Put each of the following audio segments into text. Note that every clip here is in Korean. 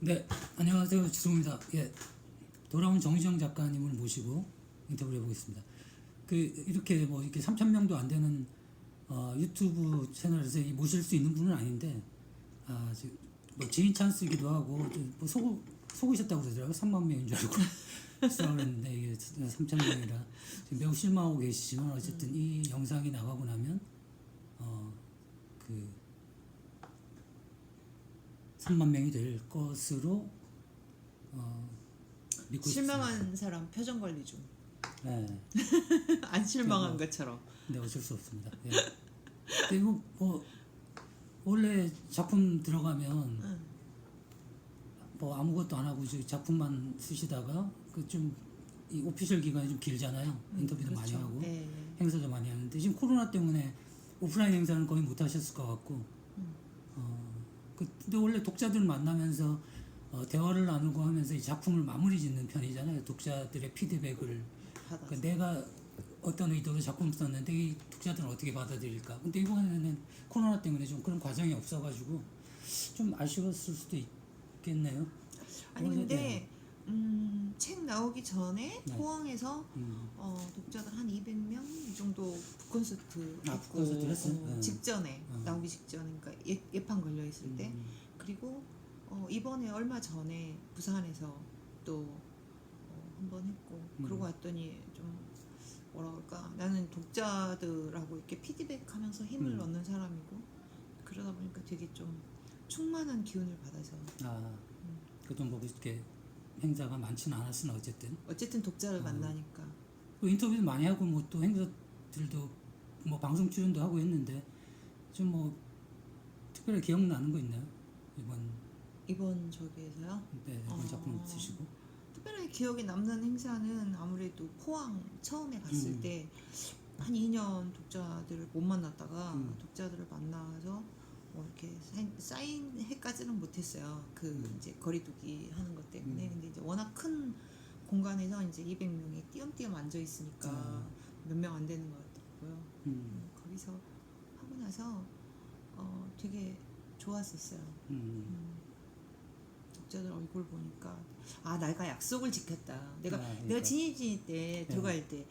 네, 안녕하세요. 주성입니다. 예, 돌아온 정희정 작가님을 모시고 인터뷰를 해보겠습니다. 이렇게 뭐 이렇게 3,000명도 안 되는 유튜브 채널에서 모실 수 있는 분은 아닌데, 뭐 지인 찬스이기도 하고 뭐 속으셨다고 그러더라고요. 3만 명인 줄 알고 수락을 했는데 이게 3,000명이라 매우 실망하고 계시지만 어쨌든 이 영상이 나가고 나면 그 3만 명이 될 것으로 믿고 실망한 있습니다. 사람 표정 관리 중. 네, 안 실망한 것처럼. 근데 어쩔 수 없습니다. 예. 근데 뭐 원래 작품 들어가면 뭐 아무것도 안 하고 이제 작품만 쓰시다가 이 오피셜 기간이 좀 길잖아요. 인터뷰도 많이 그렇죠. 하고 네. 행사도 많이 하는데 지금 코로나 때문에 오프라인 행사는 거의 못 하셨을 것 같고 근데 원래 독자들 만나면서 대화를 나누고 하면서 이 작품을 마무리 짓는 편이잖아요. 독자들의 피드백을 받아서. 내가 어떤 의도로 작품 썼는데 이 독자들은 어떻게 받아들일까. 근데 이번에는 코로나 때문에 좀 그런 과정이 없어가지고 좀 아쉬웠을 수도 있겠네요. 아니 근데 책 나오기 전에 네. 포항에서 독자들 한 200명 이 정도 북콘서트 했고 북콘서트 했어요? 네. 직전에 나오기 직전에 그러니까 예판 걸려 있을 때 그리고 이번에 얼마 전에 부산에서 또 한 번 했고 그러고 왔더니 좀 뭐라 그럴까 나는 독자들하고 이렇게 피드백하면서 힘을 얻는 사람이고 그러다 보니까 되게 좀 충만한 기운을 받아서 그래도 뭐 이렇게 행사가 많지는 않았으나 어쨌든 독자를 만나니까 또 인터뷰도 많이 하고 뭐 또 행사들도 뭐 방송 출연도 하고 했는데 좀 뭐 특별히 기억나는 거 있나요? 이번 저기에서요? 이번 작품 쓰시고 특별하게 기억에 남는 행사는 아무래도 포항 처음에 갔을 때 한 2년 독자들을 못 만났다가 독자들을 만나서 뭐 이렇게 사인회까지는 못했어요. 이제 거리두기 하는 것 때문에. 근데 이제 워낙 큰 공간에서 이제 200명이 띄엄띄엄 앉아 있으니까 몇 명 안 되는 것 같더라고요. 거기서 하고 나서 되게 좋았었어요. 독자들 얼굴 보니까 내가 약속을 지켰다. 내가 지니지니 때 들어갈 때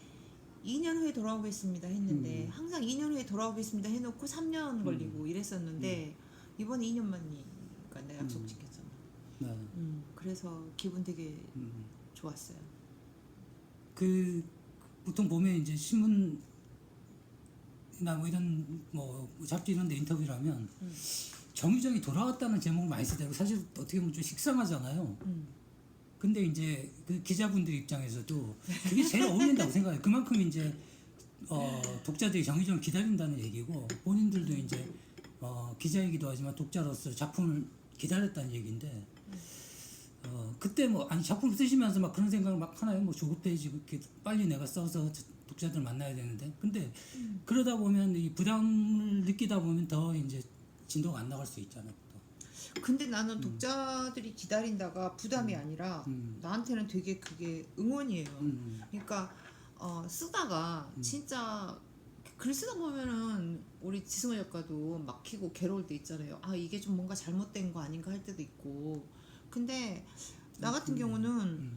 2년 후에 돌아오겠습니다 했는데 항상 2년 후에 돌아오겠습니다 해놓고 3년 걸리고 이랬었는데 이번에 2년 만이니까 내가 약속 지켰잖아. 그래서 기분 되게 좋았어요. 보통 보면 이제 신문이나 뭐 이런 뭐 잡지 이런 데 인터뷰를 하면 정유정이 돌아왔다는 제목을 많이 쓰더라고. 사실 어떻게 보면 좀 식상하잖아요. 근데 이제 그 기자분들 입장에서도 그게 제일 어울린다고 생각해요. 그만큼 이제 독자들이 정유정을 기다린다는 얘기고 본인들도 이제 기자이기도 하지만 독자로서 작품을 기다렸다는 얘기인데 그때 뭐 아니 작품 쓰시면서 막 그런 생각을 막 하나요? 뭐 조급해지고 이렇게 빨리 내가 써서 독자들 만나야 되는데 근데 그러다 보면 이 부담을 느끼다 보면 더 이제 진도가 안 나갈 수 있잖아요. 근데 나는 독자들이 기다린다가 부담이 아니라 나한테는 되게 그게 응원이에요. 그러니까 쓰다가 진짜 글 쓰다 보면은 우리 지승호 작가도 막히고 괴로울 때 있잖아요. 이게 좀 뭔가 잘못된 거 아닌가 할 때도 있고. 근데 나 같은 경우는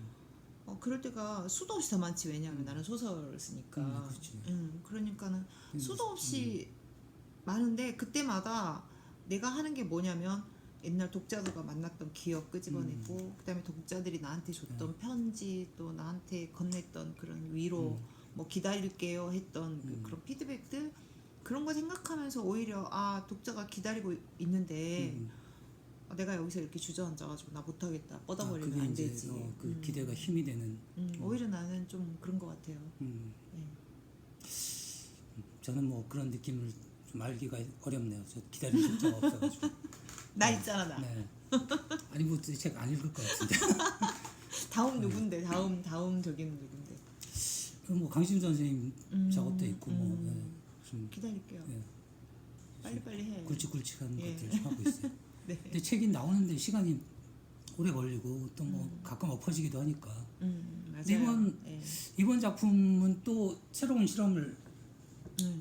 그럴 때가 수도 없이 더 많지. 왜냐하면 나는 소설을 쓰니까. 그러니까는 수도 없이 많은데 그때마다 내가 하는 게 뭐냐면 옛날 독자들과 만났던 기억 끄집어내고 그다음에 독자들이 나한테 줬던 편지 또 나한테 건넸던 그런 위로 뭐 기다릴게요 했던 그런 피드백들 그런 거 생각하면서 오히려 독자가 기다리고 있는데 내가 여기서 이렇게 주저앉아가지고 나 못하겠다 뻗어버리면 안 되지. 그 기대가 힘이 되는. 오히려 나는 좀 그런 것 같아요. 네. 저는 뭐 그런 느낌을 좀 알기가 어렵네요. 저 기다릴 숫자가 없어가지고. 나 있잖아 나. 네. 아니 뭐 책 안 읽을 것 같은데. 다음 누군데? 다음 저기는 누군데? 뭐 강심 선생님 작업도 있고 좀 기다릴게요. 예, 빨리빨리 해. 굵직굵직한 것들 좀 하고 있어요. 네. 근데 책이 나오는데 시간이 오래 걸리고 또 뭐 가끔 엎어지기도 하니까. 맞아요. 이번 작품은 또 새로운 실험을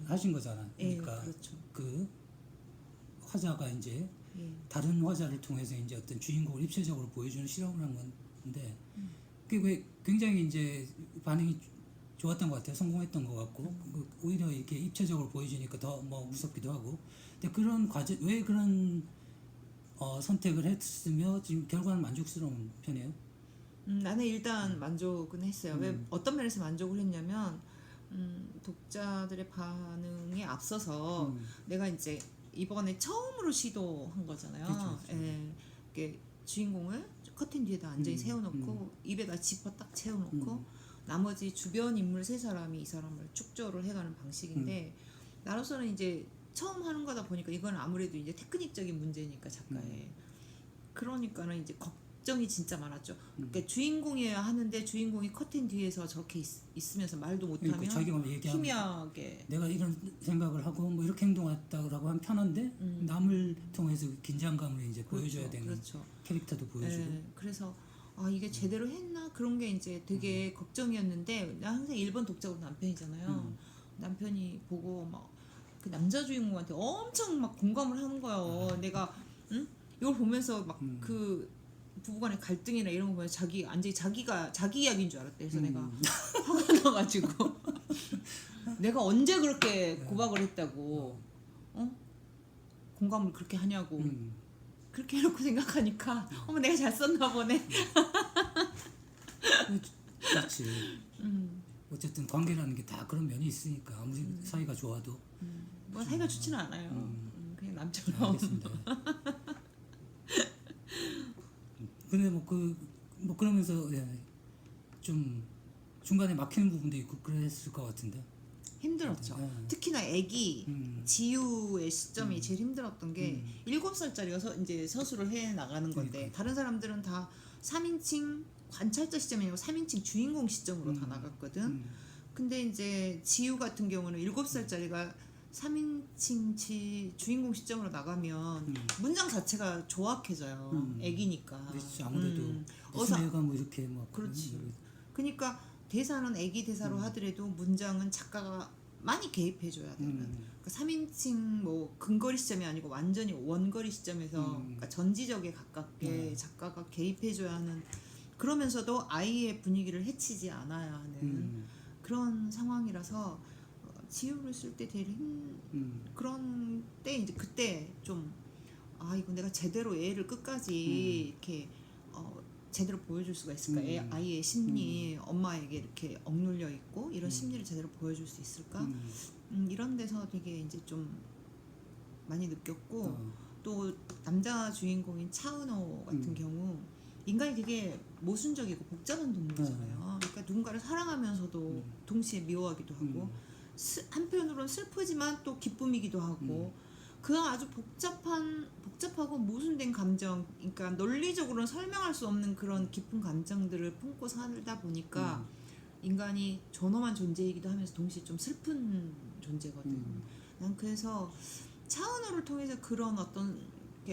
하신 거잖아. 예, 그러니까 그렇죠. 그 화자가 이제 예. 다른 화자를 통해서 이제 어떤 주인공을 입체적으로 보여주는 실험을 한 건데 그게 굉장히 이제 반응이 좋았던 것 같아요. 성공했던 것 같고 오히려 이렇게 입체적으로 보여주니까 더 뭐 무섭기도 하고. 근데 그런 과정 왜 그런 선택을 했으며 지금 결과는 만족스러운 편이에요. 나는 일단 만족은 했어요. 왜 어떤 면에서 만족을 했냐면 독자들의 반응에 앞서서 내가 이제 이번에 처음으로 시도한 거잖아요. 그렇죠. 예, 이렇게 주인공을 커튼 뒤에다 완전히 세워놓고 입에다 지퍼 딱 채워놓고 나머지 주변 인물 세 사람이 이 사람을 축조를 해가는 방식인데 나로서는 이제 처음 하는 거다 보니까 이건 아무래도 이제 테크닉적인 문제니까 작가의 그러니까는 이제 걱정이 진짜 많았죠. 그러니까 주인공이어야 하는데 주인공이 커튼 뒤에서 저렇게 있으면서 말도 못하면 그러니까 자기가 얘기하면 희미하게 내가 이런 생각을 하고 뭐 이렇게 행동했다고 하면 편한데 남을 통해서 긴장감을 이제 보여줘야 되는 그렇죠. 캐릭터도 보여주고. 네, 그래서 아 이게 제대로 했나 그런 게 이제 되게 걱정이었는데 나 항상 1번 독자가 남편이잖아요. 남편이 보고 막 그 남자 주인공한테 엄청 막 공감을 하는 거예요. 내가 이걸 보면서 막 그 부부간의 갈등이나 이런 거 보면 자기가 자기 이야기인 줄 알았대. 그래서 내가 화가 나가지고 내가 언제 그렇게 고박을 했다고 공감을 그렇게 하냐고 그렇게 해놓고 생각하니까 어머 내가 잘 썼나 보네. 그렇지. 어쨌든 관계라는 게 다 그런 면이 있으니까 아무리 사이가 좋아도 뭐 사이가 좋지는 않아요. 그냥 남처럼. 알겠습니다. 근데 뭐 그러면서 좀 중간에 막히는 부분도 있고 그랬을 것 같은데. 힘들었죠. 특히나 애기 지유의 시점이 제일 힘들었던 게 7살짜리가 이제 서술을 해 나가는 건데 다른 사람들은 다 3인칭 관찰자 시점이 아니고 3인칭 주인공 시점으로 다 나갔거든. 근데 이제 지유 같은 경우는 7살짜리가 3인칭 주인공 시점으로 나가면 문장 자체가 조악해져요. 애기니까. 그렇지. 아무래도 무슨 애가 뭐 이렇게 막 그렇지. 그러니까 대사는 애기 대사로 하더라도 문장은 작가가 많이 개입해줘야 되는. 그러니까 3인칭 뭐 근거리 시점이 아니고 완전히 원거리 시점에서 그러니까 전지적에 가깝게 작가가 개입해줘야 하는. 그러면서도 아이의 분위기를 해치지 않아야 하는 그런 상황이라서 지우를 쓸 때 되게 그런 때 이제 그때 좀 이거 내가 제대로 애를 끝까지 이렇게 제대로 보여줄 수가 있을까? 아이의 심리, 엄마에게 이렇게 억눌려 있고 이런 심리를 제대로 보여줄 수 있을까? 이런 데서 되게 이제 좀 많이 느꼈고 또 남자 주인공인 차은호 같은 경우 인간이 되게 모순적이고 복잡한 동물이잖아요. 그러니까 누군가를 사랑하면서도 동시에 미워하기도 하고 한편으로는 슬프지만 또 기쁨이기도 하고 그런 아주 복잡하고 모순된 감정, 그러니까 논리적으로는 설명할 수 없는 그런 깊은 감정들을 품고 살다 보니까 인간이 존엄한 존재이기도 하면서 동시에 좀 슬픈 존재거든. 난 그래서 차은우를 통해서 그런 어떤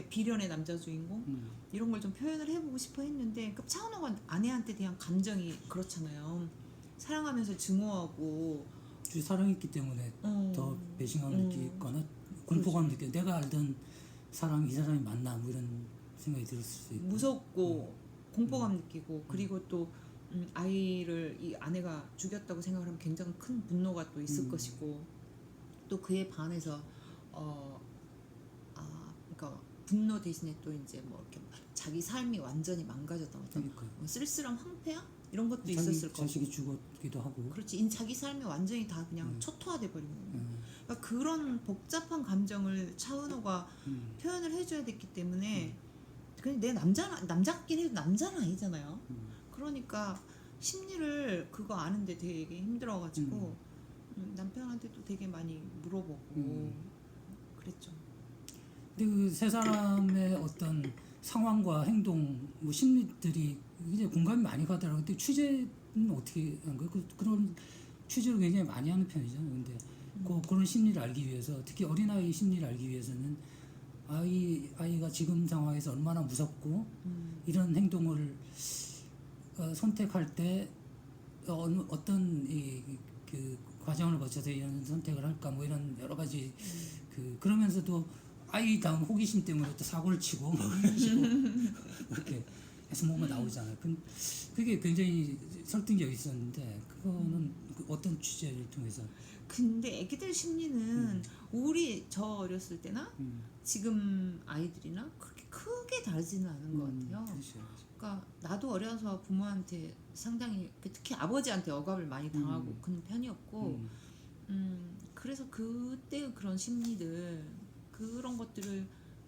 비련의 남자 주인공 이런 걸 좀 표현을 해보고 싶어 했는데 그러니까 차은우가 아내한테 대한 감정이 그렇잖아요. 사랑하면서 증오하고 사랑했기 때문에 더 배신감을 느끼거나 공포감 느껴. 내가 알던 사람 이 사람이 맞나 뭐 이런 생각이 들었을 수 있고 무섭고 공포감 느끼고 그리고 또 아이를 이 아내가 죽였다고 생각을 하면 굉장히 큰 분노가 또 있을 것이고 또 그에 반해서 그러니까 분노 대신에 또 이제 뭐 이렇게 자기 삶이 완전히 망가졌던 어떤 뭐 쓸쓸한 황폐함 이런 것도 있었을 거고 자식이 죽었기도 하고 그렇지 자기 삶이 완전히 다 그냥 초토화돼 버린 거예요. 그러니까 그런 복잡한 감정을 차은호가 표현을 해줘야 됐기 때문에 그냥 내 남자긴 해도 남자는 아니잖아요. 그러니까 심리를 그거 아는데 되게 힘들어가지고 남편한테도 되게 많이 물어보고 그랬죠. 근데 그 세 사람의 어떤 상황과 행동, 뭐 심리들이 이제 공감이 많이 가더라고요. 근데 취재는 어떻게 한 거예요? 그런 취재를 굉장히 많이 하는 편이잖아요. 근데 그런 심리를 알기 위해서 특히 어린아이 심리를 알기 위해서는 아이가 지금 상황에서 얼마나 무섭고 이런 행동을 선택할 때 어떤 그 과정을 거쳐서 이런 선택을 할까 뭐 이런 여러 가지 그러면서도 아이다운 호기심 때문에 또 사고를 치고 뭐 이런 식으로 그렇게 해서 뭔가 나오잖아요. 그게 굉장히 설득력이 있었는데 그거는 그 어떤 취재를 통해서 근데 애기들 심리는 저 어렸을 때나 지금 아이들이나 그렇게 크게 다르지는 않은 것 같아요. 그렇죠. 그러니까 나도 어려서 부모한테 상당히 특히 아버지한테 억압을 많이 당하고 그런 편이었고 그래서 그때 그런 심리들 그런 것들을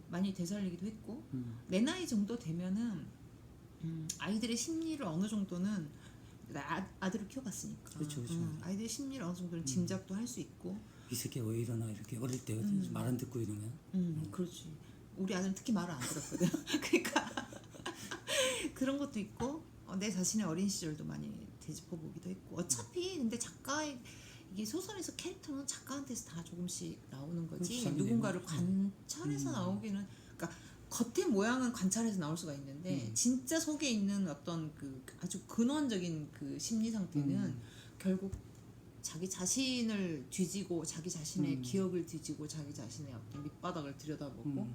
많이 되살리기도 했고 내 나이 정도 되면은 아이들의 심리를 어느 정도는 아들을 키워봤으니까 그렇죠. 아이들의 심리를 어느 정도는 짐작도 할 수 있고 이 새끼 왜 이러나 이렇게 어릴 때 말 안 듣고 이러면 그렇지. 우리 아들은 특히 말을 안 들었거든. 그러니까 그런 것도 있고 내 자신의 어린 시절도 많이 되짚어 보기도 했고 어차피 근데 작가의 이게 소설에서 캐릭터는 작가한테서 다 조금씩 나오는 거지 그렇죠. 누군가를 관찰해서 나오기는 그러니까 겉의 모양은 관찰해서 나올 수가 있는데 진짜 속에 있는 어떤 그 아주 근원적인 그 심리 상태는 결국 자기 자신을 뒤지고 자기 자신의 기억을 뒤지고 자기 자신의 어떤 밑바닥을 들여다보고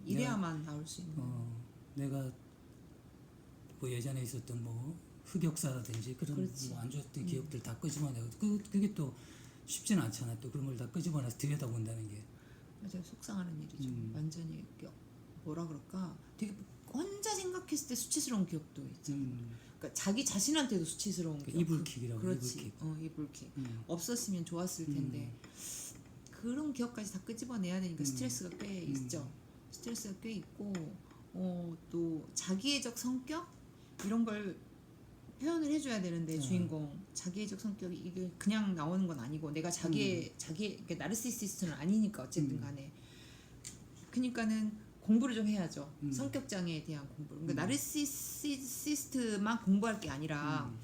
이래야만 나올 수 있는 내가 뭐 예전에 있었던 뭐 흑역사라든지 그런 뭐 안 좋았던 기억들 다 끄집어내고 그게 또 쉽지는 않잖아. 또 그런 걸 다 끄집어내서 들여다본다는 게 맞아요. 속상하는 일이죠. 완전히 뭐라 그럴까 되게 혼자 생각했을 때 수치스러운 기억도 있잖아요. 그러니까 자기 자신한테도 수치스러운 기억. 이불킥이라고. 그렇지. 이불킥. 없었으면 좋았을 텐데 그런 기억까지 다 끄집어내야 되니까 스트레스가 꽤 있죠. 스트레스가 꽤 있고 또 자기애적 성격 이런 걸 표현을 해줘야 되는데 주인공 자기애적 성격이 이게 그냥 나오는 건 아니고 내가 자기 그러니까 나르시시스트는 아니니까 어쨌든 간에 그러니까는 공부를 좀 해야죠. 성격 장애에 대한 공부를. 그러니까 나르시시스트만 공부할 게 아니라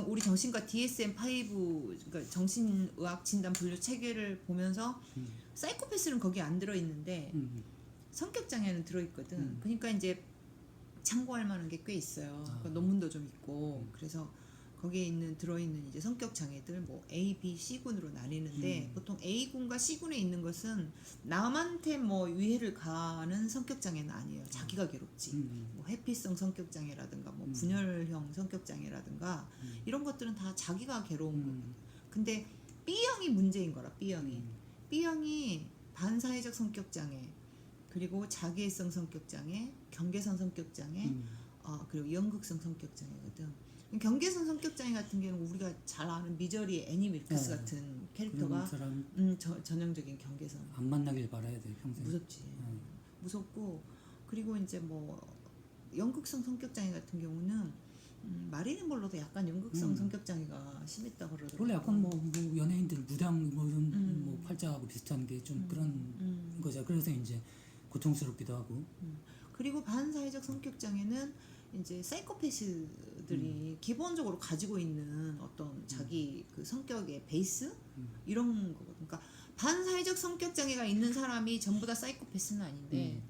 우리 정신과 DSM-5 그러니까 정신의학 진단 분류 체계를 보면서 사이코패스는 거기 안 들어 있는데 성격 장애는 들어 있거든. 그러니까 이제 참고할 만한 게 꽤 있어요. 그러니까 논문도 좀 있고 그래서 거기에 들어있는 이제 성격 장애들 뭐 A, B, C군으로 나뉘는데 보통 A군과 C군에 있는 것은 남한테 뭐 위해를 가하는 성격 장애는 아니에요. 자기가 괴롭지. 뭐 회피성 성격 장애라든가 뭐 분열형 성격 장애라든가 이런 것들은 다 자기가 괴로운 거거든. 근데 B형이 문제인 거라. B형이 반사회적 성격 장애 그리고 자기애성 성격 장애, 경계선 성격 장애, 그리고 연극성 성격 장애거든. 경계선 성격 장애 같은 경우는 우리가 잘 아는 미저리 애니 밀크스 같은 캐릭터가 전형적인 경계선. 안 만나길 바라야 돼 평생. 무섭지. 무섭고 그리고 이제 뭐 연극성 성격 장애 같은 경우는 마릴린 먼로도 약간 연극성 성격 장애가 심했다 그러더라고요. 원래 약간 뭐 연예인들 무당 뭐 이런 뭐 팔자하고 비슷한 게 좀 그런 거죠. 그래서 이제 고통스럽기도 하고. 그리고 반사회적 성격 장애는 이제 사이코패스들이 기본적으로 가지고 있는 어떤 자기 그 성격의 베이스 이런 거거든. 그러니까 반사회적 성격 장애가 있는 사람이 전부 다 사이코패스는 아닌데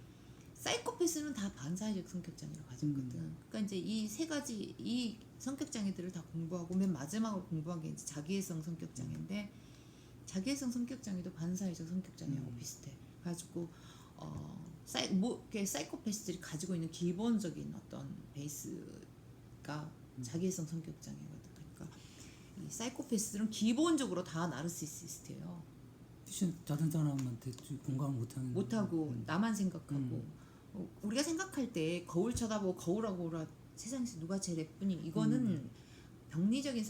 사이코패스는 다 반사회적 성격 장애를 가지고 있거든. 그러니까 이제 이 세 가지 이 성격 장애들을 다 공부하고 맨 마지막으로 공부한 게 이제 자기애성 성격 장애인데 자기애성 성격 장애도 반사회적 성격 장애하고 비슷해. 가지고 사이코패스들이 가지고 있는 기본적인 어떤 베이스가 자기애성 성격 장애거든. 그러니까 이 사이코패스들은 기본적으로 다 나르시시스트예요. 다른 사람한테 공감을 못하고 나만 생각하고 우리가 생각할 때 거울 쳐다보고 거울하고 오라 세상에서 누가 제일 예쁘니 이거는 병리적인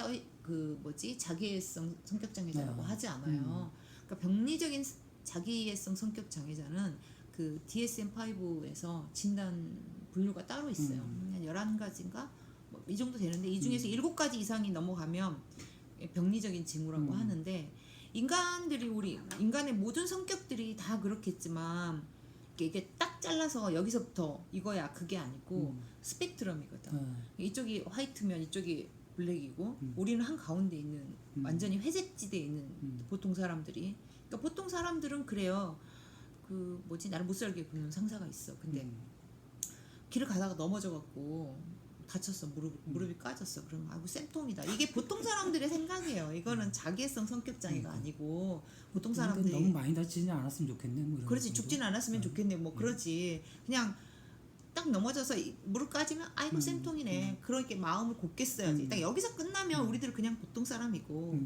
자기애성 성격 장애자라고 하지 않아요. 그러니까 병리적인 자기애성 성격 장애자는 그 DSM-5에서 진단 분류가 따로 있어요. 한 11가지인가? 뭐 이 정도 되는데 이 중에서 7가지 이상이 넘어가면 병리적인 징후라고 하는데 인간의 모든 성격들이 다 그렇겠지만 이게 딱 잘라서 여기서부터 이거야 그게 아니고 스펙트럼이거든. 이쪽이 화이트면 이쪽이 블랙이고 우리는 한 가운데 있는 완전히 회색지대에 있는 보통 사람들이 그러니까 보통 사람들은 그래요. 나를 못 살게 굽는 상사가 있어. 근데 길을 가다가 넘어져갖고 다쳤어. 무릎이 까졌어. 그러면 아이고 쌤통이다. 이게 보통 사람들의 생각이에요. 이거는 자기애성 성격 장애가 아니고 보통 사람들이 너무 많이 다치지 않았으면 좋겠네. 뭐 이런 그렇지 정도? 죽진 않았으면 좋겠네. 뭐 그러지. 그냥 딱 넘어져서 무릎 까지면 아이고 쌤통이네. 그렇게 마음을 곱게 써야지. 딱 여기서 끝나면 우리들은 그냥 보통 사람이고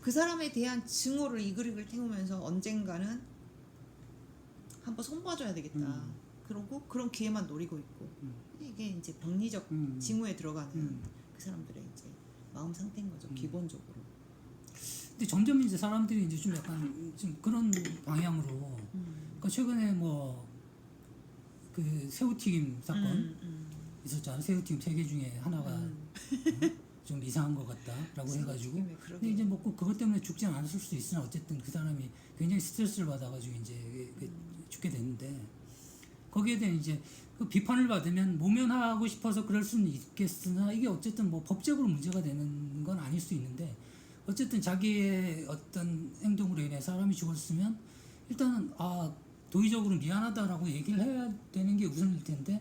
그 사람에 대한 증오를 이글이글 태우면서 언젠가는 한번 손봐줘야 되겠다. 그러고 그런 기회만 노리고 있고 이게 이제 병리적 징후에 들어가는 그 사람들의 이제 마음 상태인 거죠. 기본적으로. 근데 점점 이제 사람들이 이제 좀 약간 좀 그런 방향으로. 그러니까 최근에 뭐 그 새우튀김 사건 있었잖아요. 새우튀김 3개 중에 하나가 좀 이상한 것 같다라고 해가지고. 근데 이제 뭐 꼭 그것 때문에 죽지 않았을 수도 있으나 어쨌든 그 사람이 굉장히 스트레스를 받아가지고 이제 죽게 됐는데 거기에 대한 이제 그 비판을 받으면 모면하고 싶어서 그럴 수는 있겠으나 이게 어쨌든 뭐 법적으로 문제가 되는 건 아닐 수 있는데 어쨌든 자기의 어떤 행동으로 인해 사람이 죽었으면 일단은 도의적으로 미안하다라고 얘기를 해야 되는 게 우선일 텐데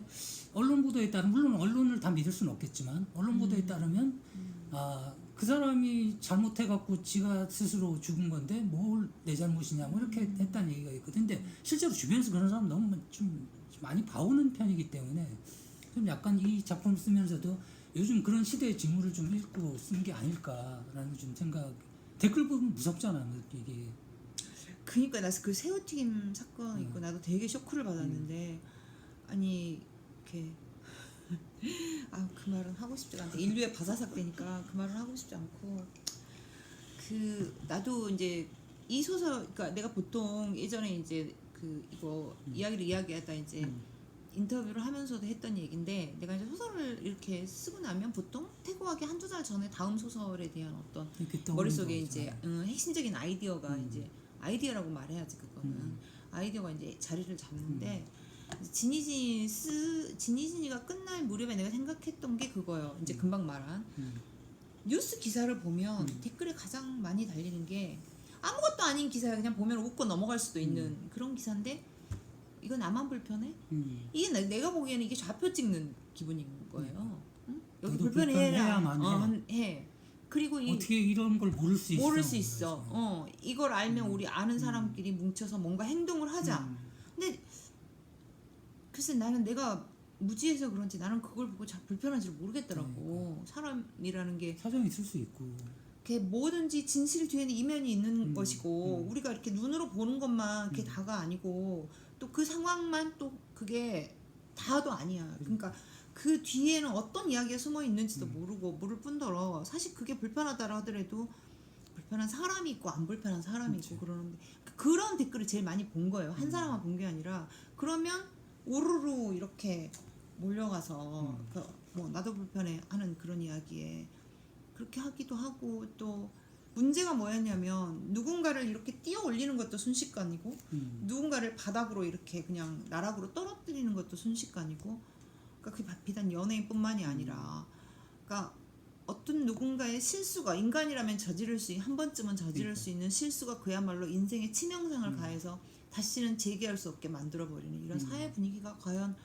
언론 보도에 따르면 물론 언론을 다 믿을 수는 없겠지만 언론 보도에 따르면 그 사람이 잘못해갖고 지가 스스로 죽은 건데 뭘 내 잘못이냐 뭐 이렇게 했다는 얘기가 있거든. 근데 실제로 주변에서 그런 사람 너무 좀 많이 봐오는 편이기 때문에 좀 약간 이 작품 쓰면서도 요즘 그런 시대의 징후를 좀 읽고 쓴 게 아닐까라는 좀 생각. 댓글 보면 무섭잖아 이게. 그니까 나 그 새우튀김 사건 있고 나도 되게 쇼크를 받았는데 아니 이렇게 그 말은 하고 싶지가 않다. 인류의 바사삭 되니까 그 말은 하고 싶지 않고 나도 이제 이 소설 그러니까 내가 보통 예전에 이제 이거 이야기를 이야기하다 이제 인터뷰를 하면서도 했던 얘기인데 내가 이제 소설을 이렇게 쓰고 나면 보통 태고하기 1-2달 전에 다음 소설에 대한 어떤 머릿속에 이제 핵심적인 아이디어가 이제 아이디어라고 말해야지 그거는 아이디어가 이제 자리를 잡는데 지니진이가 끝날 무렵에 내가 생각했던 게 그거예요. 이제 금방 말한 뉴스 기사를 보면 댓글에 가장 많이 달리는 게 아무것도 아닌 기사야. 그냥 보면 웃고 넘어갈 수도 있는 그런 기사인데 이거 나만 불편해? 이게 내가 보기에는 이게 좌표 찍는 기분인 거예요. 응? 여기 불편해라. 해. 그리고 어떻게 이런 걸 모를 수 있어. 이걸 알면 우리 아는 사람끼리 뭉쳐서 뭔가 행동을 하자. 근데 글쎄 나는 내가 무지해서 그런지 나는 그걸 보고 잘 불편한지 모르겠더라고. 사람이라는 게 사정이 있을 수 있고 뭐든지 진실 뒤에는 이면이 있는 것이고 우리가 이렇게 눈으로 보는 것만 그게 다가 아니고 또 그 상황만 또 그게 다도 아니야. 그러니까 그 뒤에는 어떤 이야기가 숨어 있는지도 모르고 모를 뿐더러 사실 그게 불편하다라 하더라도 불편한 사람이 있고 안 불편한 사람이 있고 그러는데 그런 댓글을 제일 많이 본 거예요. 한 사람만 본 게 아니라 그러면 우르르 이렇게 몰려가서 뭐 나도 불편해 하는 그런 이야기에 그렇게 하기도 하고 또 문제가 뭐였냐면 누군가를 이렇게 뛰어 올리는 것도 순식간이고 누군가를 바닥으로 이렇게 그냥 나락으로 떨어뜨리는 것도 순식간이고 그러니까 그 비단 연예인뿐만이 아니라 그러니까 어떤 누군가의 실수가 인간이라면 한 번쯤은 저지를 수 있는 실수가 그야말로 인생의 치명상을 가해서 다시는 재기할 수 없게 만들어버리는 이런 사회 분위기가 과연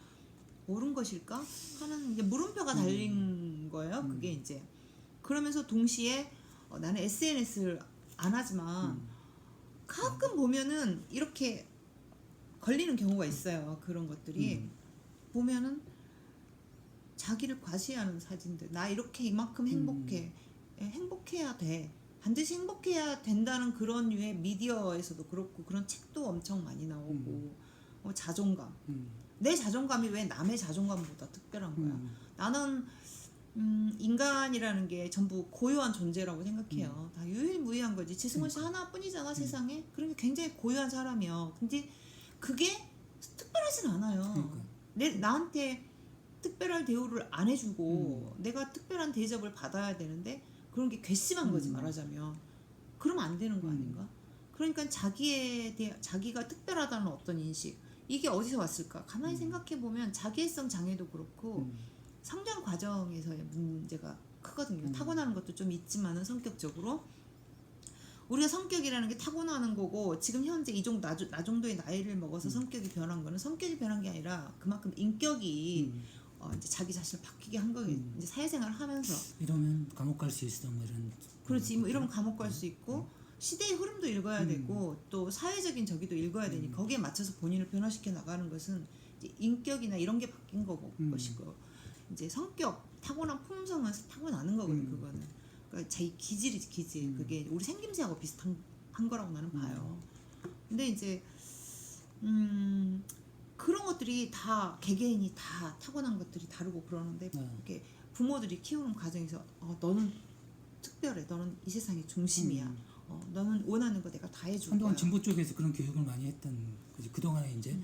옳은 것일까 하는 이제 물음표가 달린 거예요. 그게 이제 그러면서 동시에 나는 SNS를 안 하지만 가끔 보면은 이렇게 걸리는 경우가 있어요. 그런 것들이 보면은 자기를 과시하는 사진들. 나 이렇게 이만큼 행복해. 행복해야 돼. 반드시 행복해야 된다는 그런 류의 미디어에서도 그렇고 그런 책도 엄청 많이 나오고 자존감. 내 자존감이 왜 남의 자존감보다 특별한 거야. 나는 인간이라는 게 전부 고유한 존재라고 생각해요. 다 유일무이한 거지. 지승원 씨 하나뿐이잖아 세상에. 그러니까 굉장히 고유한 사람이요. 근데 그게 특별하진 않아요. 나한테 특별한 대우를 안 해주고 내가 특별한 대접을 받아야 되는데 그런 게 괘씸한 거지 말하자면. 그러면 안 되는 거 아닌가? 그러니까 자기가 특별하다는 어떤 인식 이게 어디서 왔을까? 가만히 생각해 보면 자기애성 장애도 그렇고 성장 과정에서의 문제가 크거든요. 타고나는 것도 좀 있지만은 성격적으로 우리가 성격이라는 게 타고나는 거고 지금 현재 나 정도의 나이를 먹어서 성격이 변한 거는 성격이 변한 게 아니라 그만큼 인격이 이제 자기 자신을 바뀌게 한 거겠. 이제 사회생활을 하면서. 이러면 감옥 갈 수 있어 뭐 이런. 그렇지. 뭐 이러면 감옥 갈 수 있고 시대의 흐름도 읽어야 되고 또 사회적인 저기도 읽어야 되니 거기에 맞춰서 본인을 변화시켜 나가는 것은 이제 인격이나 이런 게 바뀐 거고 것이고 이제 성격 타고난 품성은 타고나는 거거든 그거는. 그러니까 자기 기질이지 기질. 그게 우리 생김새하고 비슷한 한 거라고 나는 봐요. 근데 이제 그런 것들이 다 개개인이 다 타고난 것들이 다르고 그러는데 이렇게 부모들이 키우는 과정에서 너는 특별해. 너는 이 세상의 중심이야. 너는 원하는 거 내가 다 해줄 거야. 한동안 진보 쪽에서 그런 교육을 많이 했던 거지. 그동안에 이제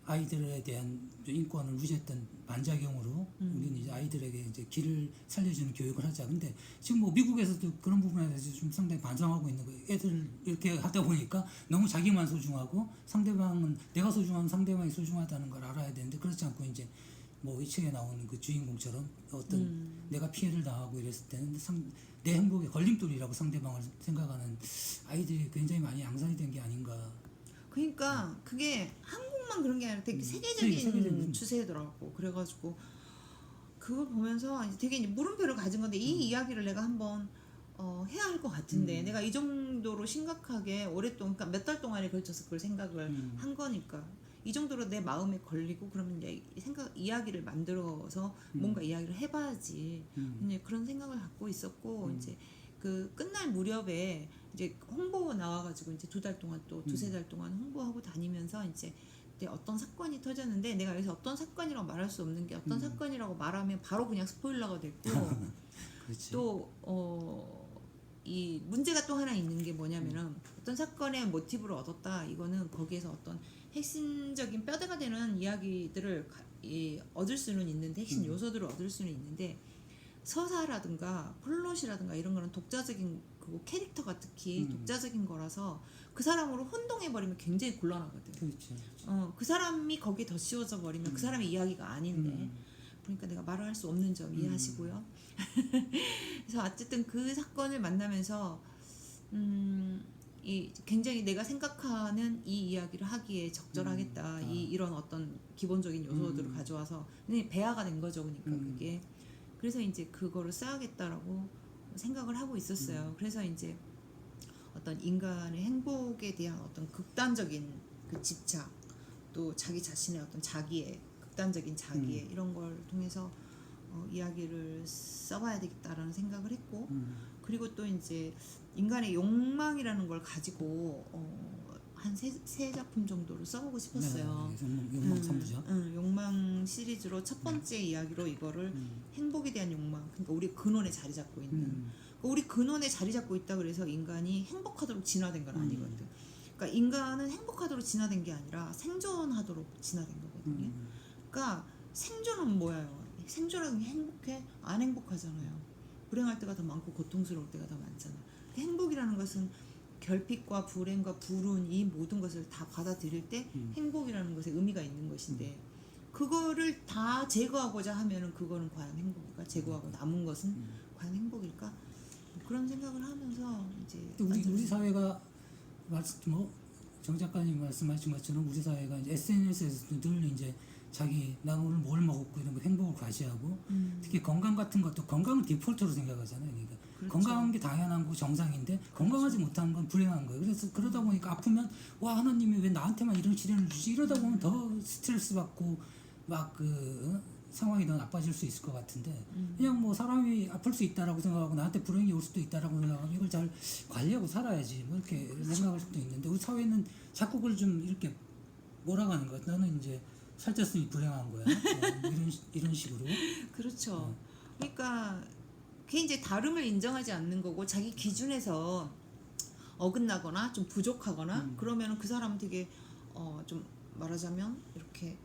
아이들에 대한 인권을 무시했던 반작용으로 우리는 이제 아이들에게 이제 길을 살려주는 교육을 하자. 근데 지금 뭐 미국에서도 그런 부분에 대해서 좀 상당히 반성하고 있는 거예요. 애들 이렇게 하다 보니까 너무 자기만 소중하고 상대방은 내가 소중한 상대방이 소중하다는 걸 알아야 되는데 그렇지 않고 이제 뭐 이 책에 나오는 그 주인공처럼 어떤 내가 피해를 당하고 이랬을 때는 내 행복의 걸림돌이라고 상대방을 생각하는 아이들이 굉장히 많이 양산이 된 게 아닌가. 그러니까 그게 한국만 그런 게 아니라 되게 세계적인 추세더라고. 그래가지고 그걸 보면서 이제 되게 이제 물음표를 가진 건데 이 이야기를 내가 한번 해야 할 것 같은데 내가 이 정도로 심각하게 오랫동안 그러니까 몇 달 동안에 걸쳐서 그걸 생각을 한 거니까 이 정도로 내 마음에 걸리고 그러면 이제 이야기를 만들어서 뭔가 이야기를 해봐야지. 이제 그런 생각을 갖고 있었고 이제 그 끝날 무렵에 이제 홍보 나와가지고 이제 2달 동안 또 두세 달 동안 홍보하고 다니면서 이제 어떤 사건이 터졌는데 내가 여기서 어떤 사건이라고 말할 수 없는 게 어떤 사건이라고 말하면 바로 그냥 스포일러가 됐고 또 이 문제가 또 하나 있는 게 뭐냐면은 어떤 사건의 모티브를 얻었다. 이거는 거기에서 어떤 핵심적인 뼈대가 되는 이야기들을 얻을 수는 있는데 핵심 요소들을 얻을 수는 있는데 서사라든가 플롯이라든가 이런 거는 독자적인 그 캐릭터가 특히 독자적인 거라서 그 사람으로 혼동해버리면 굉장히 곤란하거든. 그렇죠. 그 사람이 거기에 더 씌워져 버리면 그 사람의 이야기가 아닌데 그러니까 내가 말을 할 수 없는 점 이해하시고요. 그래서 어쨌든 그 사건을 만나면서 굉장히 내가 생각하는 이 이야기를 하기에 적절하겠다. 이런 어떤 기본적인 요소들을 가져와서 배아가 된 거죠. 그러니까 그게 그래서 이제 그거를 써야겠다라고 생각을 하고 있었어요. 그래서 이제 어떤 인간의 행복에 대한 어떤 극단적인 그 집착 또 자기 자신의 어떤 자기의 극단적인 자기의 이런 걸 통해서 이야기를 써봐야 되겠다라는 생각을 했고 그리고 또 이제 인간의 욕망이라는 걸 가지고 한 세 작품 정도를 써보고 싶었어요. 욕망 3부작. 욕망 시리즈로 첫 번째 이야기로 이거를 행복에 대한 욕망. 그러니까 우리 근원에 자리 잡고 있는. 그러니까 우리 근원에 자리 잡고 있다 그래서 인간이 행복하도록 진화된 건 아니거든. 그러니까 인간은 행복하도록 진화된 게 아니라 생존하도록 진화된 거거든요. 그러니까 생존은 뭐예요? 생존하는 게 행복해? 안 행복하잖아요. 불행할 때가 더 많고 고통스러울 때가 더 많잖아. 행복이라는 것은 결핍과 불행과 불운 이 모든 것을 다 받아들일 때 행복이라는 것에 의미가 있는 것인데 그거를 다 제거하고자 하면은 그거는 과연 행복일까? 제거하고 남은 것은 과연 행복일까? 그런 생각을 하면서 이제 우리 사회가 정 작가님 말씀하신 것처럼 우리 사회가 이제 SNS에서 늘 이제 자기 나 오늘 뭘 먹었고 이런 거 행복을 과시하고 특히 건강 같은 것도 건강은 디폴트로 생각하잖아요. 그러니까 그렇죠. 건강한 게 당연한 거 정상인데 건강하지 못한 건 불행한 거예요. 그래서 그러다 보니까 아프면 와 하나님이 왜 나한테만 이런 시련을 주지 이러다 보면 더 스트레스 받고 막 상황이 더 나빠질 수 있을 것 같은데 그냥 뭐 사람이 아플 수 있다라고 생각하고 나한테 불행이 올 수도 있다라고 생각하면 이걸 잘 관리하고 살아야지 뭐 이렇게 그렇죠. 생각할 수도 있는데 우리 사회는 자꾸 그걸 좀 이렇게 몰아가는 거야. 너는 이제 살쪘으니 불행한 거야. 이런 식으로. 그렇죠. 그러니까 그게 이제 다름을 인정하지 않는 거고 자기 기준에서 어긋나거나 좀 부족하거나 그러면 그 사람은 되게 좀 말하자면 이렇게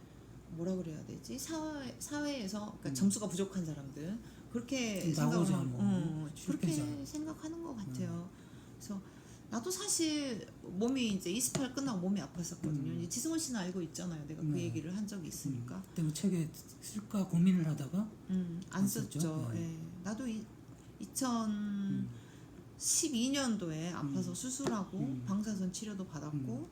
뭐라 그래야 되지? 사회에서 그러니까 점수가 부족한 사람들 그렇게 생각을 그렇게 생각하는 것 같아요. 그래서 나도 사실 몸이 이제 28 끝나고 몸이 아팠었거든요. 이제 지승원 씨는 알고 있잖아요. 내가 그 얘기를 한 적이 있으니까. 그때 뭐 책에 쓸까 고민을 하다가 안 썼죠. 예. 나도 2012년도에 아파서 수술하고 방사선 치료도 받았고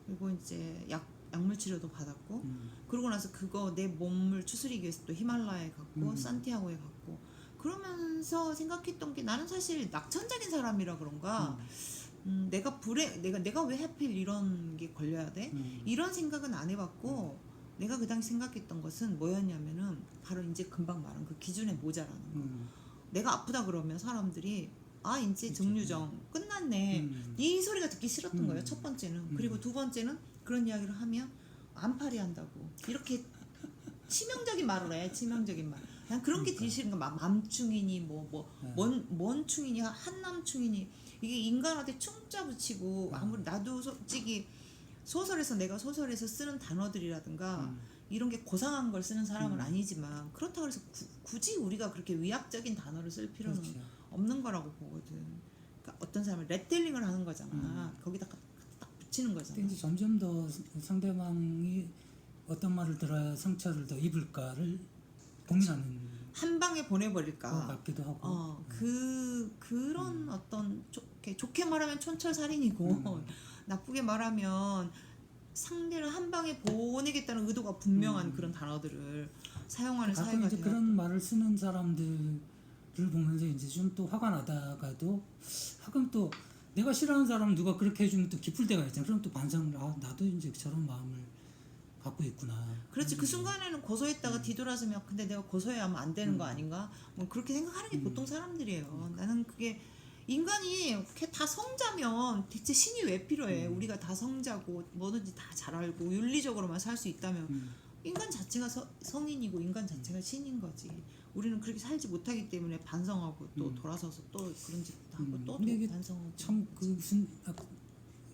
그리고 이제 약 약물 치료도 받았고 그러고 나서 그거 내 몸을 추스리기 위해서 또 히말라야에 갔고 산티아고에 갔고 그러면서 생각했던 게 나는 사실 낙천적인 사람이라 그런가 내가 왜 하필 이런 게 걸려야 돼? 이런 생각은 안 해봤고 내가 그 당시 생각했던 것은 뭐였냐면은 바로 이제 금방 말한 그 기준에 모자라는 거. 내가 아프다 그러면 사람들이 아 이제 정류정 끝났네 이 소리가 듣기 싫었던 거예요. 첫 번째는. 그리고 두 번째는 그런 이야기를 하면 안팔이 한다고 이렇게 치명적인 말을 해. 치명적인 말. 그냥 그런 게 되게 싫은 거. 맘충이니 뭔 충이니 한남충이니 이게 인간한테 충자 붙이고 아무리 나도 솔직히 내가 소설에서 쓰는 단어들이라든가 이런 게 고상한 걸 쓰는 사람은 아니지만 그렇다고 해서 굳이 우리가 그렇게 위약적인 단어를 쓸 필요는 그렇죠. 없는 거라고 보거든. 그러니까 어떤 사람은 레텔링을 하는 거잖아. 거기다 딱 붙이는 거잖아. 근데 이제 점점 더 상대방이 어떤 말을 들어야 상처를 더 입을까를 고민하는 한 방에 보내버릴까. 것 같기도 하고. 그런 어떤 좋게 말하면 촌철살인이고 나쁘게 말하면 상대를 한 방에 보내겠다는 의도가 분명한 그런 단어들을 사용하는 가끔 사회가 이제 돼요. 그런 말을 쓰는 사람들을 보면서 이제 좀 또 화가 나다가도 가끔 또 내가 싫어하는 사람 누가 그렇게 해주면 또 기쁠 때가 있잖아. 그럼 또 반성을 나도 이제 저런 마음을 갖고 있구나. 그렇지. 그 순간에는 고소했다가 뒤돌아서면 근데 내가 고소해야 하면 안 되는 거 아닌가? 뭐 그렇게 생각하는 게 보통 사람들이에요. 나는 그게 인간이 이렇게 다 성자면 대체 신이 왜 필요해? 우리가 다 성자고 뭐든지 다 잘 알고 윤리적으로만 살 수 있다면 인간 자체가 성인이고 인간 자체가 신인 거지. 우리는 그렇게 살지 못하기 때문에 반성하고 또 돌아서서 또 그런 짓도 하고 또 근데 이게 반성하고. 참 그 무슨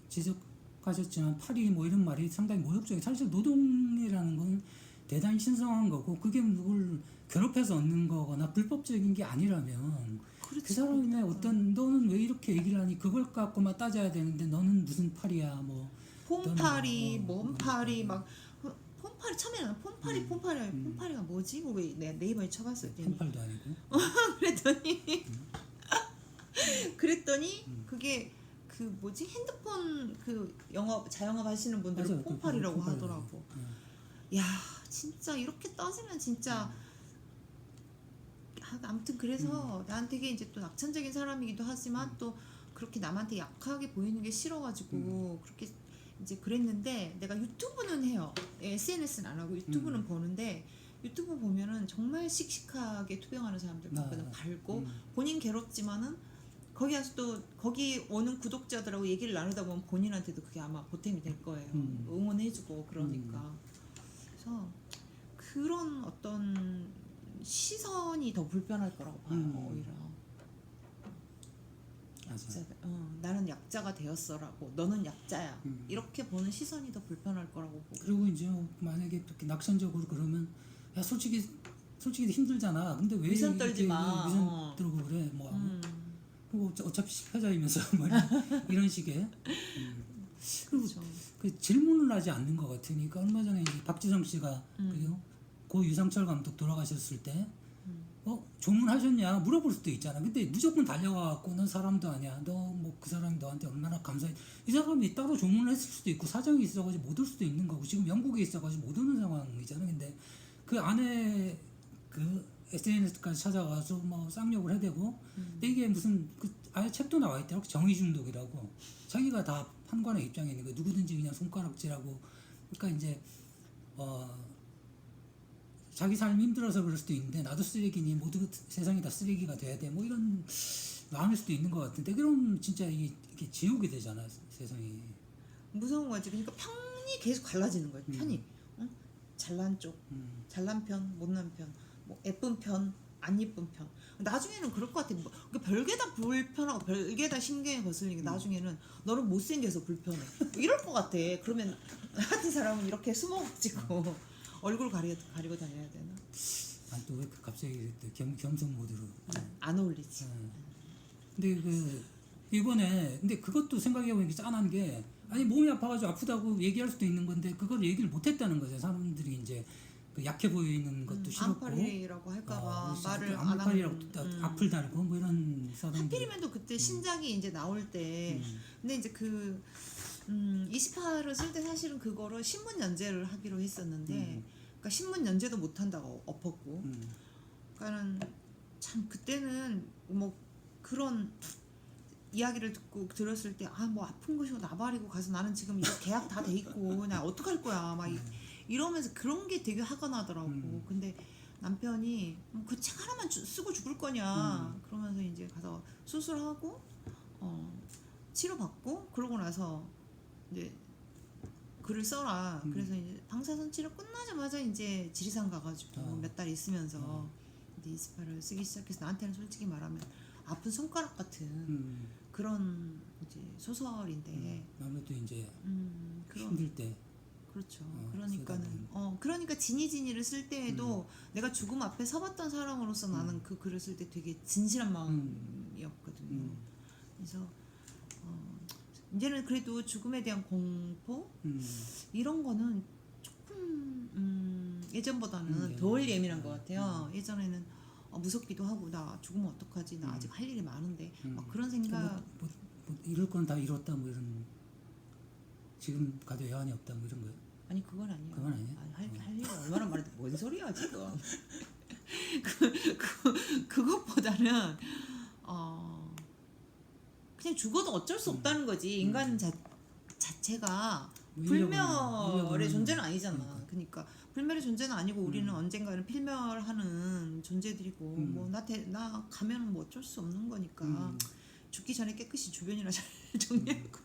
지적하셨지만 파리 뭐 이런 말이 상당히 모욕적인. 사실 노동이라는 건 대단히 신성한 거고 그게 누굴 괴롭혀서 얻는 거거나 불법적인 게 아니라면 그렇지. 그 사람의 어떤 너는 왜 이렇게 얘기를 하니 그걸 갖고만 따져야 되는데 너는 무슨 파리야 뭐 폼파리, 몸파리 막 폼파리 처음에는 폼파리가 뭐지? 왜 내가 네이버에 쳐봤었더니 폰팔도 아니고 그랬더니 그게 그 뭐지 핸드폰 그 자영업 하시는 분들은 맞아요. 폼팔이라고 폰팔. 하더라고. 야 진짜 이렇게 따지면 진짜 아무튼 그래서 난 되게 이제 또 낙천적인 사람이기도 하지만 또 그렇게 남한테 약하게 보이는 게 싫어가지고 그렇게 이제 그랬는데 내가 유튜브는 해요. SNS는 안 하고 유튜브는 보는데 유튜브 보면은 정말 씩씩하게 투병하는 사람들 많거든. 밝고 본인 괴롭지만은 거기 가서 또 거기 오는 구독자들하고 얘기를 나누다 보면 본인한테도 그게 아마 보탬이 될 거예요. 응원해주고 그러니까. 그래서 그런 어떤 시선이 더 불편할 거라고 봐요. 오히려. 나는 약자가 되었어라고 너는 약자야 이렇게 보는 시선이 더 불편할 거라고 보고. 그리고 이제 만약에 또 낙천적으로 그러면 야 솔직히 힘들잖아. 근데 왜 위선 떨지 마. 위선 들고 그래 뭐 어차피 실패자이면서 뭐 이런 식의 그리고 그렇죠. 그 질문을 하지 않는 것 같으니까 얼마 전에 이제 박지성 씨가 그죠? 고 유상철 감독 돌아가셨을 때 조문하셨냐 물어볼 수도 있잖아. 근데 무조건 달려가고 넌 사람도 아니야. 너 뭐 그 사람이 너한테 얼마나 감사해. 이 사람이 따로 조문을 했을 수도 있고 사정이 있어가지고 못 올 수도 있는 거고 지금 영국에 있어가지고 못 오는 상황이잖아. 근데 그 안에 그 SNS까지 찾아가서 뭐 쌍욕을 해대고 근데 이게 무슨 아예 책도 나와 있더라고. 정의 중독이라고. 자기가 다 판관의 입장에 있는 거 누구든지 그냥 손가락질하고 그러니까 이제 자기 삶이 힘들어서 그럴 수도 있는데 나도 쓰레기니 모두 세상이 다 쓰레기가 돼야 돼 뭐 이런 마음일 수도 있는 것 같은데 그럼 진짜 이게 지옥이 되잖아 세상이. 무서운 거지. 그러니까 편이 계속 갈라지는 거야. 편이 잘난 쪽, 잘난 편, 못난 편, 뭐 예쁜 편, 안 예쁜 편. 나중에는 그럴 것 같아. 뭐, 별게 다 불편하고 별게 다 신경이 거슬리니까 나중에는 너는 못생겨서 불편해. 이럴 것 같아. 그러면 같은 사람은 이렇게 숨어가지고 얼굴 가리고 다녀야 되나? 아니 또 왜 갑자기 겸손 모드로? 안 어울리지. 근데 그 이번에 근데 그것도 생각해보니까 짠한 게 아니 몸이 아파가지고 아프다고 얘기할 수도 있는 건데 그걸 얘기를 못했다는 거죠. 사람들이 이제 그 약해 보이는 것도 싫었고 암팔이라고 할까봐 말을 안 암팔이라고 하는. 악플 달고 뭐 이런 사람들. 하필이면 또 그때 신작이 이제 나올 때 근데 이제 그 28을 쓸 때 사실은 그거를 신문 연재를 하기로 했었는데 그러니까 신문 연재도 못 한다고 엎었고 그러니까는 참 그때는 뭐 그런 이야기를 듣고 들었을 때 아 뭐 아픈 것이고 나발이고 가서 나는 지금 이거 계약 다 돼 있고 나 어떡할 거야 막 이러면서 그런 게 되게 화가 나더라고. 근데 남편이 그 책 하나만 쓰고 죽을 거냐 그러면서 이제 가서 수술하고 치료받고 그러고 나서 이제 글을 써라. 그래서 이제 방사선 치료 끝나자마자 이제 지리산 가가지고 몇 달 있으면서 이제 28을 쓰기 시작해서 나한테는 솔직히 말하면 아픈 손가락 같은 그런 이제 소설인데 아무래도 이제 그런 힘들 때 그렇죠. 쓰다 그러니까 지니를 쓸 때에도 내가 죽음 앞에 서봤던 사람으로서 나는 그 글을 쓸 때 되게 진실한 마음이었거든요. 그래서 이제는 그래도 죽음에 대한 공포 이런 거는 조금 예전보다는 덜 예민한 것 같아요. 예전에는 무섭기도 하고 나 죽으면 어떡하지 나 아직 할 일이 많은데 막 그런 생각 뭐 이럴 건 다 이뤘다 뭐 이런 지금 가도 여한이 없다 뭐 이런 거요. 아니 그건 아니에요. 그건 아니에요? 할 일이 얼마나 많은데 뭔 소리야 지금. 그것보다는 그냥 죽어도 어쩔 수 없다는 거지. 인간 자체가 불멸의 존재는 아니잖아. 그러니까 불멸의 존재는 아니고 우리는 언젠가는 필멸하는 존재들이고 뭐 나 가면은 뭐 어쩔 수 없는 거니까 죽기 전에 깨끗이 주변이나 잘 정리하고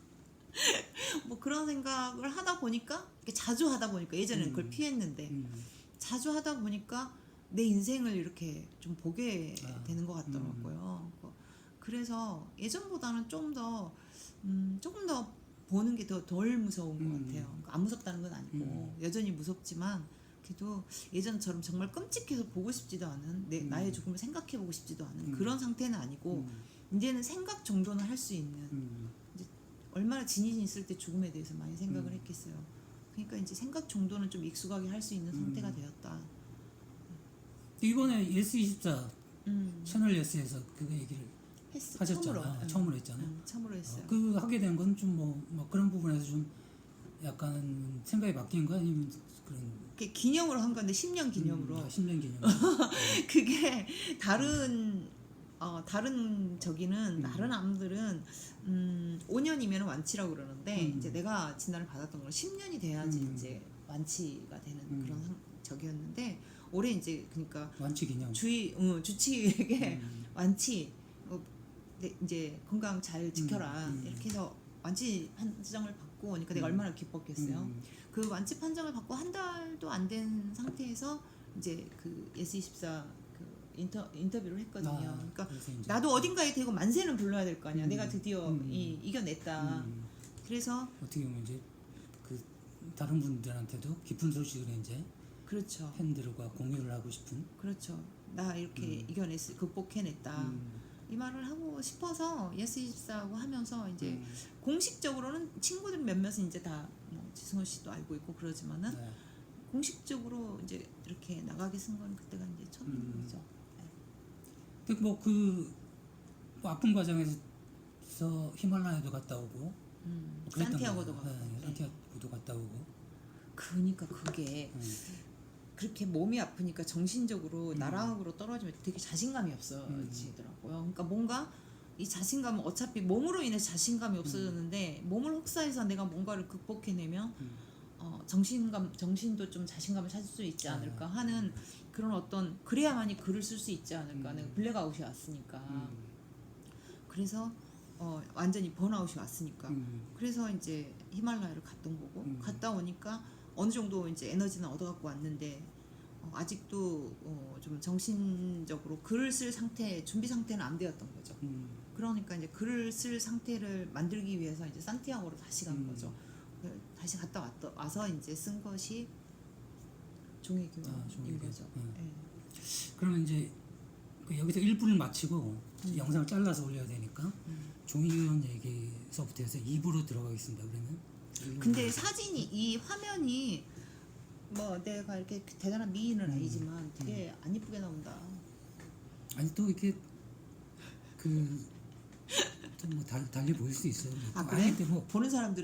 뭐 그런 생각을 하다 보니까 자주 하다 보니까 예전에는 그걸 피했는데 자주 하다 보니까 내 인생을 이렇게 좀 보게 되는 것 같더라고요. 그래서 예전보다는 조금 더 보는 게 덜 무서운 것 같아요. 그러니까 안 무섭다는 건 아니고 여전히 무섭지만 그래도 예전처럼 정말 끔찍해서 보고 싶지도 않은 나의 죽음을 생각해보고 싶지도 않은 그런 상태는 아니고 이제는 생각 정도는 할 수 있는 이제 얼마나 지니진 있을 때 죽음에 대해서 많이 생각을 했겠어요. 그러니까 이제 생각 정도는 좀 익숙하게 할 수 있는 상태가 되었다. 이번에 예스24 채널 예스에서 그거 얘기를 하셨잖아. 처음으로 했잖아. 처음으로 했어요. 그 하게 된 건 좀 뭐 그런 부분에서 좀 약간 생각이 바뀐 거 아니면 그런 기념으로 한 건데 10년 기념으로 10년 기념. 그게 다른 저기는 다른 암들은 5년이면 완치라고 그러는데 이제 내가 진단을 받았던 건 10년이 돼야지 이제 완치가 되는 그런 저기였는데 올해 이제 그러니까 완치 기념 주치의에게 완치 이제 건강 잘 지켜라 이렇게 해서 완치 판정을 받고 오니까 내가 얼마나 기뻤겠어요. 그 완치 판정을 받고 한 달도 안 된 상태에서 이제 그 예스24 그 인터뷰를 했거든요. 그러니까 나도 어딘가에 대고 만세는 불러야 될 거 아니야. 내가 드디어 이겨냈다. 그래서 어떻게 보면 이제 그 다른 분들한테도 기쁜 소식을 이제 그렇죠. 팬들과 공유를 하고 싶은 그렇죠. 나 이렇게 극복해냈다. 이 말을 하고 싶어서 예스24하고 하면서 이제 공식적으로는 친구들 몇몇은 이제 다 뭐 지승호 씨도 알고 있고 그러지만은 공식적으로 이제 이렇게 나가게 쓴 건 그때가 이제 처음인 거죠. 근데 뭐 아픈 과정에서 히말라야도 갔다 오고 산티아고도 갔고 산티아고도 갔다 오고 그러니까 그게 그렇게 몸이 아프니까 정신적으로 나락으로 떨어지면 되게 자신감이 없어지더라고요. 그러니까 뭔가 이 자신감은 어차피 몸으로 인해 자신감이 없어졌는데 몸을 혹사해서 내가 뭔가를 극복해내면 정신도 좀 자신감을 찾을 수 있지 않을까 하는 그런 어떤 그래야만이 글을 쓸 수 있지 않을까. 내가 블랙아웃이 왔으니까 그래서 완전히 번아웃이 왔으니까 그래서 이제 히말라야를 갔던 거고 갔다 오니까 어느 정도 이제 에너지는 얻어갖고 왔는데 아직도 좀 정신적으로 글을 쓸 준비 상태는 안 되었던 거죠. 그러니까 이제 글을 쓸 상태를 만들기 위해서 이제 산티아고로 다시 간 거죠. 다시 갔다 와서 이제 쓴 것이 종의교인 거죠. 네. 그러면 이제 여기서 1부를 마치고 영상을 잘라서 올려야 되니까 종의교원 얘기서부터 해서 2부로 들어가겠습니다. 그러면 근데 이 화면이 뭐 내가 이렇게 대단한 미인은 아니지만 되게 안 이쁘게 나온다. 아니 또 이렇게 뭐 달리 보일 수 있어요. 그래? 뭐 보는 사람들